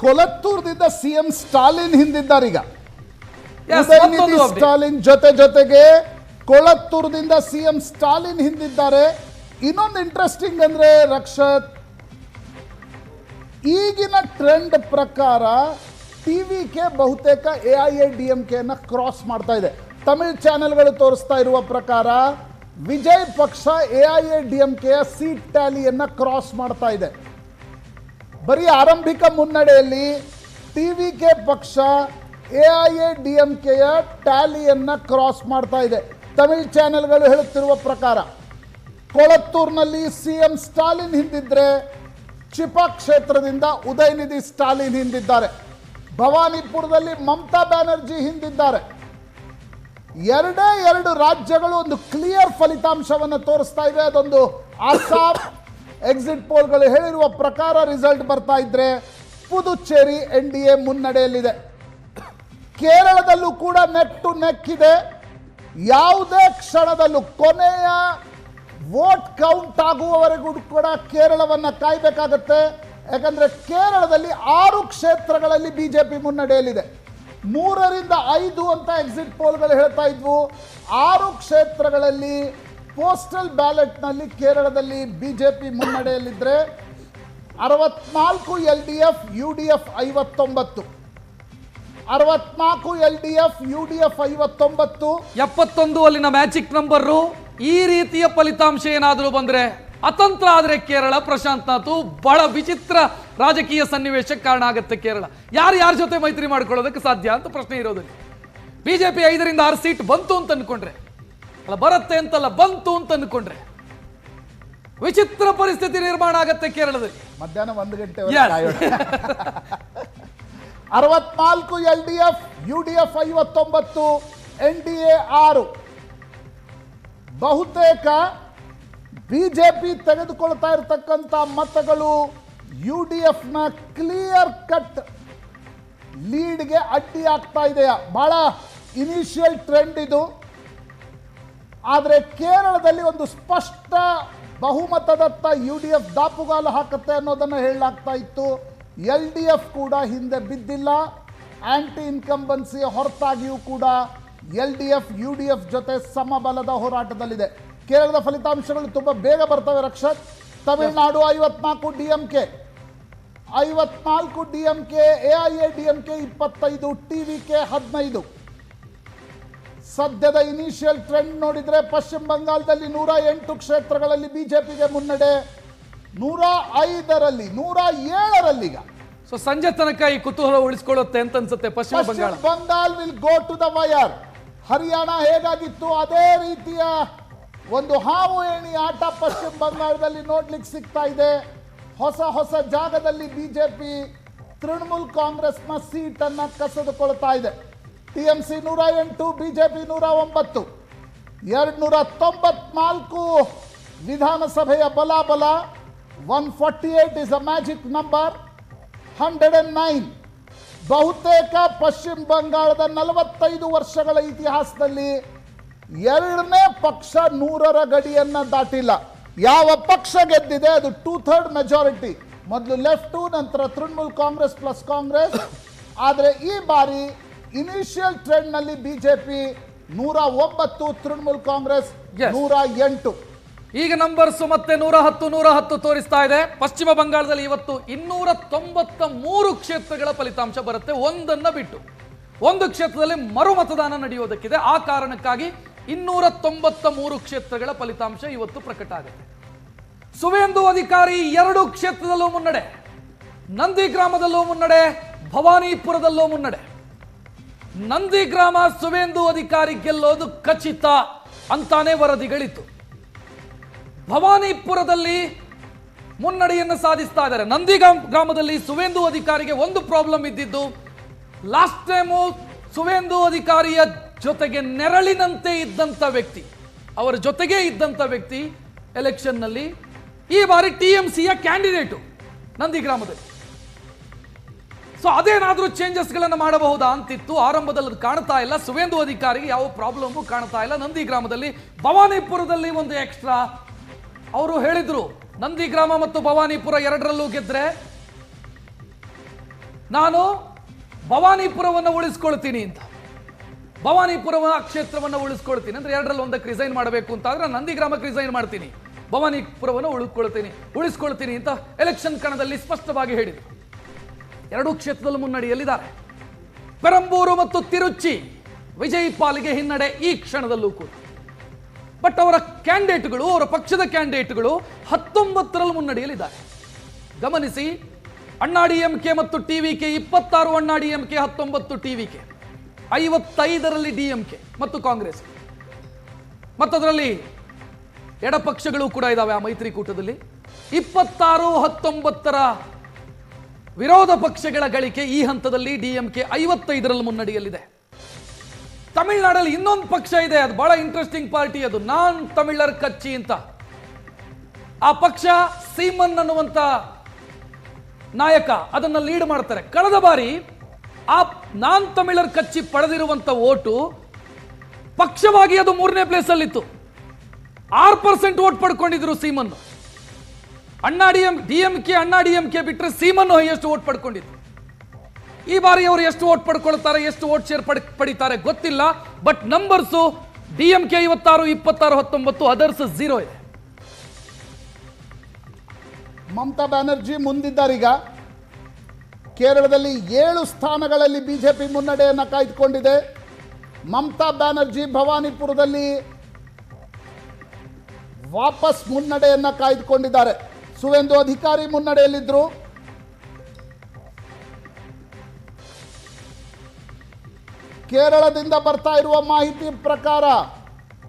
ಕೊಲತ್ತೂರ್ದಿಂದ CM Stalin ಹಿಂದಿದ್ದಾರೆ. ಈಗ Yes, Udhayanidhi ಮತ್ತೊಂದು update. Stalin ಜೊತೆಗೆ ಕೊಳತ್ತೂರ್ದಿಂದ ಸಿಎಂ ಸ್ಟಾಲಿನ್ ಹಿಂದಿದ್ದಾರೆ. ಇನ್ನೊಂದು ಇಂಟ್ರೆಸ್ಟಿಂಗ್ ಅಂದ್ರೆ ರಕ್ಷತ್, ಈಗಿನ ಟ್ರೆಂಡ್ ಪ್ರಕಾರ ಟಿವಿಕೆ ಬಹುತೇಕ AIADMK ಕ್ರಾಸ್ ಮಾಡ್ತಾ ಇದೆ. ತಮಿಳ್ ಚಾನೆಲ್ಗಳು ತೋರಿಸ್ತಾ ಇರುವ ಪ್ರಕಾರ ವಿಜಯ್ ಪಕ್ಷ AIADMK ಸೀಟ್ ಟ್ಯಾಲಿಯನ್ನ ಕ್ರಾಸ್ ಮಾಡ್ತಾ ಇದೆ. ಬರೀ ಆರಂಭಿಕ ಮುನ್ನಡೆಯಲ್ಲಿ ಟಿವಿಕೆ ಪಕ್ಷ AIADMK ಟ್ಯಾಲಿಯನ್ನ ಕ್ರಾಸ್ ಮಾಡ್ತಾ ಇದೆ. ತಮಿಳ್ ಚಾನೆಲ್ಗಳು ಹೇಳುತ್ತಿರುವ ಪ್ರಕಾರ ಕೊಳತ್ತೂರಿನಲ್ಲಿ ಸಿಎಂ ಸ್ಟಾಲಿನ್ ಹಿಂದಿದ್ರೆ ಚಿಪಾ ಕ್ಷೇತ್ರದಿಂದ ಉದಯನಿಧಿ ಸ್ಟಾಲಿನ್ ಹಿಂದಿದ್ದಾರೆ. ಭವಾನಿಪುರದಲ್ಲಿ ಮಮತಾ ಬ್ಯಾನರ್ಜಿ ಹಿಂದಿದ್ದಾರೆ. ಎರಡೇ ಎರಡು ರಾಜ್ಯಗಳು ಒಂದು ಕ್ಲಿಯರ್ ಫಲಿತಾಂಶವನ್ನು ತೋರಿಸ್ತಾ ಇವೆ. ಅದೊಂದು ಅಸ್ಸಾಂ. ಎಕ್ಸಿಟ್ ಪೋಲ್ಗಳು ಹೇಳಿರುವ ಪ್ರಕಾರ ರಿಸಲ್ಟ್ ಬರ್ತಾ ಇದ್ರೆ ಪುದುಚೇರಿ NDA ಮುನ್ನಡೆಯಲ್ಲಿದೆ. ಕೇರಳದಲ್ಲೂ ಕೂಡ ನೆಕ್ ಟು ನೆಕ್ ಇದೆ. ಯಾವುದೇ ಕ್ಷಣದಲ್ಲೂ ಕೊನೆಯ ವೋಟ್ ಕೌಂಟ್ ಆಗುವವರೆಗೂ ಕೂಡ ಕೇರಳವನ್ನು ಕಾಯಬೇಕಾಗತ್ತೆ. ಯಾಕಂದ್ರೆ ಕೇರಳದಲ್ಲಿ 6 ಕ್ಷೇತ್ರಗಳಲ್ಲಿ ಬಿಜೆಪಿ ಮುನ್ನಡೆಯಲ್ಲಿದೆ. 3ರಿಂದ 5 ಅಂತ ಎಕ್ಸಿಟ್ ಪೋಲ್ಗಳು ಹೇಳ್ತಾ ಇದ್ವು. 6 ಕ್ಷೇತ್ರಗಳಲ್ಲಿ ಪೋಸ್ಟಲ್ ಬ್ಯಾಲೆಟ್ನಲ್ಲಿ ಕೇರಳದಲ್ಲಿ BJP ಮುನ್ನಡೆಯಲ್ಲಿದ್ರೆ 64 LDF, UDF 59. 64 LDF, UDF 59. 71 ಅಲ್ಲಿನ ಮ್ಯಾಜಿಕ್ ನಂಬರ್. ಈ ರೀತಿಯ ಫಲಿತಾಂಶ ಏನಾದರೂ ಬಂದ್ರೆ ಅತಂತ್ರ ಆದ್ರೆ ಕೇರಳ ಪ್ರಶಾಂತ್ ನಾಥ್ ಬಹಳ ವಿಚಿತ್ರ ರಾಜಕೀಯ ಸನ್ನಿವೇಶಕ್ಕೆ ಕಾರಣ ಆಗುತ್ತೆ. ಕೇರಳ ಯಾರ ಜೊತೆ ಮೈತ್ರಿ ಮಾಡ್ಕೊಳ್ಳೋದಕ್ಕೆ ಸಾಧ್ಯ ಅಂತ ಪ್ರಶ್ನೆ ಇರೋದು. ಬಿಜೆಪಿ 5ರಿಂದ 6 ಸೀಟ್ ಬಂತು ಅಂತ ಅನ್ಕೊಂಡ್ರೆ, ಅಲ್ಲ ಬರುತ್ತೆ ಅಂತಲ್ಲ, ಬಂತು ಅಂತ ಅನ್ಕೊಂಡ್ರೆ ವಿಚಿತ್ರ ಪರಿಸ್ಥಿತಿ ನಿರ್ಮಾಣ ಆಗತ್ತೆ ಕೇರಳದಲ್ಲಿ. ಮಧ್ಯಾಹ್ನ 1 ಗಂಟೆ 64 LDF, UDF 59, NDA 6. ಬಹುತೇಕ ಬಿಜೆಪಿ ತೆಗೆದುಕೊಳ್ತಾ ಇರತಕ್ಕಂಥ ಮತಗಳು UDF ನ ಕ್ಲಿಯರ್ ಕಟ್ ಲೀಡ್ಗೆ ಅಡ್ಡಿ ಆಗ್ತಾ ಇದೆಯಾ? ಬಹಳ ಇನಿಷಿಯಲ್ ಟ್ರೆಂಡ್ ಇದು. ಆದರೆ ಕೇರಳದಲ್ಲಿ ಒಂದು ಸ್ಪಷ್ಟ ಬಹುಮತದತ್ತ UDF ದಾಪುಗಾಲು ಹಾಕುತ್ತೆ ಅನ್ನೋದನ್ನು ಹೇಳಲಾಗ್ತಾ ಇತ್ತು. LDF ಕೂಡ ಹಿಂದೆ ಬಿದ್ದಿಲ್ಲ. ಆಂಟಿ ಇನ್ಕಂಬನ್ಸಿ ಹೊರತಾಗಿಯೂ ಕೂಡ LDF UDF ಜೊತೆ ಸಮಬಲದ ಹೋರಾಟದಲ್ಲಿದೆ. ಕೇರಳದ ಫಲಿತಾಂಶಗಳು ತುಂಬಾ ಬೇಗ ಬರ್ತವೆ Rakshath. Tamil Nadu 54 DMK, 54 DMK, AIADMK 25, TVK 15. ಸದ್ಯದ ಇನಿಷಿಯಲ್ ಟ್ರೆಂಡ್ ನೋಡಿದ್ರೆ ಪಶ್ಚಿಮ ಬಂಗಾಳದಲ್ಲಿ 108 ಕ್ಷೇತ್ರಗಳಲ್ಲಿ ಬಿಜೆಪಿಗೆ ಮುನ್ನಡೆ, 105ರಲ್ಲಿ 107ರಲ್ಲಿ. ಈಗ ಸೊ ಸಂಜೆ ತನಕ ಈ ಕುತೂಹಲ ಉಳಿಸಿಕೊಳ್ಳುತ್ತೆ ಅಂತ ಅನ್ಸುತ್ತೆ Paschima Bangala will go to the wire. Haryana ಹೇಗಾಗಿತ್ತು ಅದೇ ರೀತಿಯ ಒಂದು ಹಾವು ಏಣಿ ಆಟ ಪಶ್ಚಿಮ ಬಂಗಾಳದಲ್ಲಿ ನೋಡ್ಲಿಕ್ಕೆ ಸಿಗ್ತಾ ಇದೆ. ಹೊಸ ಜಾಗದಲ್ಲಿ ಬಿಜೆಪಿ ತೃಣಮೂಲ್ ಕಾಂಗ್ರೆಸ್ನ ಸೀಟನ್ನು ಕಸಿದುಕೊಳ್ತಾ ಇದೆ. TMC 108, BJP 109. 294 ವಿಧಾನಸಭೆಯ ಬಲಾಬಲ. 148 ಇಸ್ ಅ ಮ್ಯಾಜಿಕ್ ನಂಬರ್. 109. ಬಹುತೇಕ ಪಶ್ಚಿಮ ಬಂಗಾಳದ 45 ವರ್ಷಗಳ ಇತಿಹಾಸದಲ್ಲಿ ಎರಡನೇ ಪಕ್ಷ 100ರ ಗಡಿಯನ್ನ ದಾಟಿಲ್ಲ. ಯಾವ ಪಕ್ಷ ಗೆದ್ದಿದೆ ಅದು 2/3 ಮೆಜಾರಿಟಿ. ಮೊದಲು ಲೆಫ್ಟ್, ನಂತರ ತೃಣಮೂಲ್ ಕಾಂಗ್ರೆಸ್ ಪ್ಲಸ್ ಕಾಂಗ್ರೆಸ್. ಆದರೆ ಈ ಬಾರಿ ಇನಿಷಿಯಲ್ ಟ್ರೆಂಡ್ ನಲ್ಲಿ ಬಿಜೆಪಿ 109, ತೃಣಮೂಲ್ ಕಾಂಗ್ರೆಸ್ 108. ಈಗ ನಂಬರ್ಸ್ ಮತ್ತೆ 110 ತೋರಿಸ್ತಾ ಇದೆ. ಪಶ್ಚಿಮ ಬಂಗಾಳದಲ್ಲಿ ಇವತ್ತು 293 ಕ್ಷೇತ್ರಗಳ ಫಲಿತಾಂಶ ಬರುತ್ತೆ, ಒಂದನ್ನ ಬಿಟ್ಟು. ಒಂದು ಕ್ಷೇತ್ರದಲ್ಲಿ ಮರು ಮತದಾನ ನಡೆಯೋದಕ್ಕಿದೆ. ಆ ಕಾರಣಕ್ಕಾಗಿ 293 ಕ್ಷೇತ್ರಗಳ ಫಲಿತಾಂಶ ಇವತ್ತು ಪ್ರಕಟ ಆಗುತ್ತೆ. ಸುವೇಂದು ಅಧಿಕಾರಿ 2 ಕ್ಷೇತ್ರದಲ್ಲೂ ಮುನ್ನಡೆ, ನಂದಿಗ್ರಾಮದಲ್ಲೂ ಮುನ್ನಡೆ, ಭವಾನಿಪುರದಲ್ಲೂ ಮುನ್ನಡೆ. ನಂದಿಗ್ರಾಮ ಸುವೇಂದು ಅಧಿಕಾರಿ ಗೆಲ್ಲೋದು ಖಚಿತ ಅಂತಾನೆ ವರದಿಗಳಿತ್ತು. ಭವಾನಿಪುರದಲ್ಲಿ ಮುನ್ನಡೆಯನ್ನು ಸಾಧಿಸ್ತಾ ಇದ್ದಾರೆ. ನಂದಿಗ್ರಾಮದಲ್ಲಿ ಸುವೇಂದು ಅಧಿಕಾರಿಗೆ ಒಂದು ಪ್ರಾಬ್ಲಮ್ ಇದ್ದಿದ್ದು, ಲಾಸ್ಟ್ ಟೈಮು ಸುವೇಂದು ಅಧಿಕಾರಿಯ ಜೊತೆಗೆ ನೆರಳಿನಂತೆ ಇದ್ದಂಥ ವ್ಯಕ್ತಿ, ಅವರ ಜೊತೆಗೆ ಇದ್ದಂಥ ವ್ಯಕ್ತಿ ಎಲೆಕ್ಷನ್ನಲ್ಲಿ ಈ ಬಾರಿ TMCಯ ಕ್ಯಾಂಡಿಡೇಟು ನಂದಿಗ್ರಾಮದಲ್ಲಿ. ಸೊ ಅದೇನಾದ್ರೂ ಚೇಂಜಸ್ಗಳನ್ನು ಮಾಡಬಹುದಾ ಅಂತಿತ್ತು. ಆರಂಭದಲ್ಲಿ ಅದು ಕಾಣ್ತಾ ಇಲ್ಲ. ಸುವೇಂದು ಅಧಿಕಾರಿಗೆ ಯಾವ ಪ್ರಾಬ್ಲಮ್ ಕಾಣ್ತಾ ಇಲ್ಲ. ನಂದಿಗ್ರಾಮದಲ್ಲಿ, ಭವಾನಿಪುರದಲ್ಲಿ ಒಂದು ಎಕ್ಸ್ಟ್ರಾ ಅವರು ಹೇಳಿದ್ರು, ನಂದಿಗ್ರಾಮ ಮತ್ತು ಭವಾನಿಪುರ ಎರಡರಲ್ಲೂ ಗೆದ್ರೆ ನಾನು ಭವಾನಿಪುರವನ್ನು ಉಳಿಸ್ಕೊಳ್ತೀನಿ ಅಂತ. ಭವಾನಿಪುರ ಕ್ಷೇತ್ರವನ್ನು ಉಳಿಸ್ಕೊಳ್ತೀನಿ ಅಂದ್ರೆ ಎರಡರಲ್ಲಿ ಒಂದಕ್ಕೆ ರಿಸೈನ್ ಮಾಡಬೇಕು ಅಂತ ಆದ್ರೆ ನಂದಿಗ್ರಾಮಕ್ಕೆ ರಿಸೈನ್ ಮಾಡ್ತೀನಿ, ಭವಾನಿಪುರವನ್ನು ಉಳಿಸ್ಕೊಳ್ತೀನಿ ಅಂತ ಎಲೆಕ್ಷನ್ ಕಣದಲ್ಲಿ ಸ್ಪಷ್ಟವಾಗಿ ಹೇಳಿದರು. ಎರಡೂ ಕ್ಷೇತ್ರದಲ್ಲಿ ಮುನ್ನಡೆಯಲ್ಲಿದ್ದಾರೆ. ಪೆರಂಬೂರು ಮತ್ತು ತಿರುಚಿ ವಿಜಯ್ ಪಾಲ್ಗೆ ಹಿನ್ನಡೆ ಈ ಕ್ಷಣದಲ್ಲೂ ಕೂಡ. ಬಟ್ ಅವರ ಕ್ಯಾಂಡಿಡೇಟ್ಗಳು, ಅವರ ಪಕ್ಷದ ಕ್ಯಾಂಡಿಡೇಟ್ಗಳು 19ರಲ್ಲಿ ಮುನ್ನಡೆಯಲ್ಲಿದ್ದಾರೆ. ಗಮನಿಸಿ, ಅಣ್ಣಾ ಡಿಎಂಕೆ ಮತ್ತು ಟಿವಿಕೆ 26, ಅಣ್ಣಾ ಡಿಎಂಕೆ 19, ಟಿವಿಕೆ 55ರಲ್ಲಿ ಡಿಎಂಕೆ ಮತ್ತು ಕಾಂಗ್ರೆಸ್. ಮತ್ತು ಅದರಲ್ಲಿ ಎಡಪಕ್ಷಗಳು ಕೂಡ ಇದಾವೆ ಆ ಮೈತ್ರಿಕೂಟದಲ್ಲಿ. 26, 19ರ ವಿರೋಧ ಪಕ್ಷಗಳ ಗಳಿಕೆ ಈ ಹಂತದಲ್ಲಿ ಡಿಎಂಕೆ 55ರಲ್ಲಿ ಮುನ್ನಡೆಯಲ್ಲಿದೆ. ತಮಿಳುನಾಡಲ್ಲಿ ಇನ್ನೊಂದು ಪಕ್ಷ ಇದೆ, ಅದು ಬಹಳ ಇಂಟ್ರೆಸ್ಟಿಂಗ್ ಪಾರ್ಟಿ, ಅದು ನಾನ್ ತಮಿಳರ್ ಕಚ್ಚಿ ಅಂತ. ಆ ಪಕ್ಷ ಸೀಮನ್ ಅನ್ನುವಂತ ನಾಯಕ ಅದನ್ನ ಲೀಡ್ ಮಾಡ್ತಾರೆ. ಕಳೆದ ಬಾರಿ ಆ ನಾನ್ ತಮಿಳರ್ ಕಚ್ಚಿ ಪಡೆದಿರುವಂತ ಓಟು ಪಕ್ಷವಾಗಿ ಅದು 3ನೇ ಪ್ಲೇಸ್ ಅಲ್ಲಿತ್ತು. 6% ಓಟ್ ಪಡ್ಕೊಂಡಿದ್ರು ಸೀಮನ್. ಅಣ್ಣಾ ಡಿಎಂಕೆ ಬಿಟ್ಟರೆ ಸೀಮನ್ ಹೈಯೆಸ್ಟ್ ಓಟ್ ಪಡ್ಕೊಂಡಿದ್ರು. ಈ ಬಾರಿ ಅವರು ಎಷ್ಟು ಓಟ್ ಪಡ್ಕೊಳ್ತಾರೆ, ಎಷ್ಟು ಓಟ್ ಶೇರ್ ಪಡಿತಾರೆ ಗೊತ್ತಿಲ್ಲ. ಬಟ್ ನಂಬರ್ಸು ಡಿಎಂಕೆ 56, 26, 19, ಅದರ್ಸ್ 0 ಇದೆ. ಮಮತಾ ಬ್ಯಾನರ್ಜಿ ಮುಂದಿದ್ದಾರೀಗ. ಕೇರಳದಲ್ಲಿ 7 ಸ್ಥಾನಗಳಲ್ಲಿ ಬಿಜೆಪಿ ಮುನ್ನಡೆಯನ್ನು ಕಾಯ್ದುಕೊಂಡಿದೆ. ಮಮತಾ ಬ್ಯಾನರ್ಜಿ ಭವಾನಿಪುರದಲ್ಲಿ ವಾಪಸ್ ಮುನ್ನಡೆಯನ್ನು ಕಾಯ್ದುಕೊಂಡಿದ್ದಾರೆ. ಸುವೇಂದು ಅಧಿಕಾರಿ ಮುನ್ನಡೆಯಲ್ಲಿದ್ದರು. ಕೇರಳದಿಂದ ಬರ್ತಾ ಇರುವ ಮಾಹಿತಿ ಪ್ರಕಾರ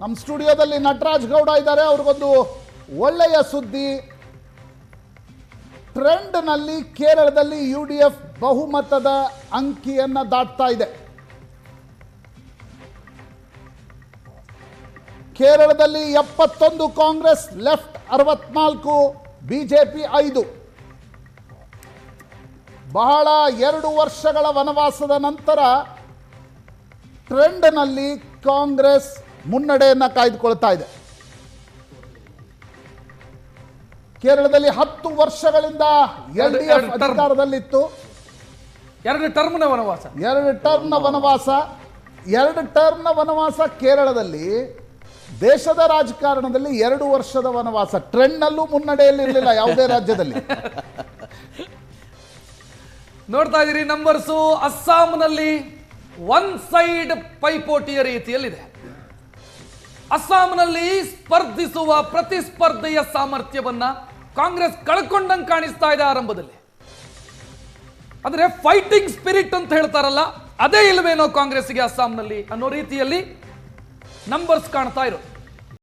ನಮ್ಮ ಸ್ಟುಡಿಯೋದಲ್ಲಿ ನಟರಾಜ್ ಗೌಡ ಇದ್ದಾರೆ. ಅವ್ರಿಗೊಂದು ಒಳ್ಳೆಯ ಸುದ್ದಿ. ಟ್ರೆಂಡ್ನಲ್ಲಿ ಕೇರಳದಲ್ಲಿ ಯುಡಿಎಫ್ ಬಹುಮತದ ಅಂಕಿಯನ್ನು ದಾಟ್ತಾ ಇದೆ. ಕೇರಳದಲ್ಲಿ 71 ಕಾಂಗ್ರೆಸ್, ಲೆಫ್ಟ್ 64, ಬಿಜೆಪಿ 5. ಬಹಳ 2 ವರ್ಷಗಳ ವನವಾಸದ ನಂತರ ಟ್ರೆಂಡ್ನಲ್ಲಿ ಕಾಂಗ್ರೆಸ್ ಮುನ್ನಡೆಯನ್ನು ಕಾಯ್ದುಕೊಳ್ತಾ ಇದೆ. ಕೇರಳದಲ್ಲಿ 10 ವರ್ಷಗಳಿಂದ ಎಲ್ಡಿಎಫ್ ಅಧಿಕಾರದಲ್ಲಿತ್ತು. 2 ಟರ್ಮ್ನ ವನವಾಸ, 2 ಟರ್ಮ್ನ ವನವಾಸ ಕೇರಳದಲ್ಲಿ. ದೇಶದ ರಾಜಕಾರಣದಲ್ಲಿ 2 ವರ್ಷದ ವನವಾಸ. ಟ್ರೆಂಡ್ನಲ್ಲೂ ಮುನ್ನಡೆಯಲ್ಲಿರಲಿಲ್ಲ ಯಾವುದೇ ರಾಜ್ಯದಲ್ಲಿ. ನೋಡ್ತಾ ಇದ್ದೀರಿ ನಂಬರ್ಸು. ಅಸ್ಸಾಂನಲ್ಲಿ ಒನ್ ಸೈಡ್ ಪೈಪೋಟಿಯ ರೀತಿಯಲ್ಲಿದೆ. ಅಸ್ಸಾಂನಲ್ಲಿ ಸ್ಪರ್ಧಿಸುವ ಪ್ರತಿಸ್ಪರ್ಧೆಯ ಸಾಮರ್ಥ್ಯವನ್ನ ಕಾಂಗ್ರೆಸ್ ಕಳ್ಕೊಂಡಂಗೆ ಕಾಣಿಸ್ತಾ ಇದೆ ಆರಂಭದಲ್ಲಿ. ಅಂದ್ರೆ ಫೈಟಿಂಗ್ ಸ್ಪಿರಿಟ್ ಅಂತ ಹೇಳ್ತಾರಲ್ಲ, ಅದೇ ಇಲ್ವೇನೋ ಕಾಂಗ್ರೆಸ್ಗೆ ಅಸ್ಸಾಂನಲ್ಲಿ ಅನ್ನೋ ರೀತಿಯಲ್ಲಿ ನಂಬರ್ಸ್ ಕಾಣ್ತಾ ಇರೋದು.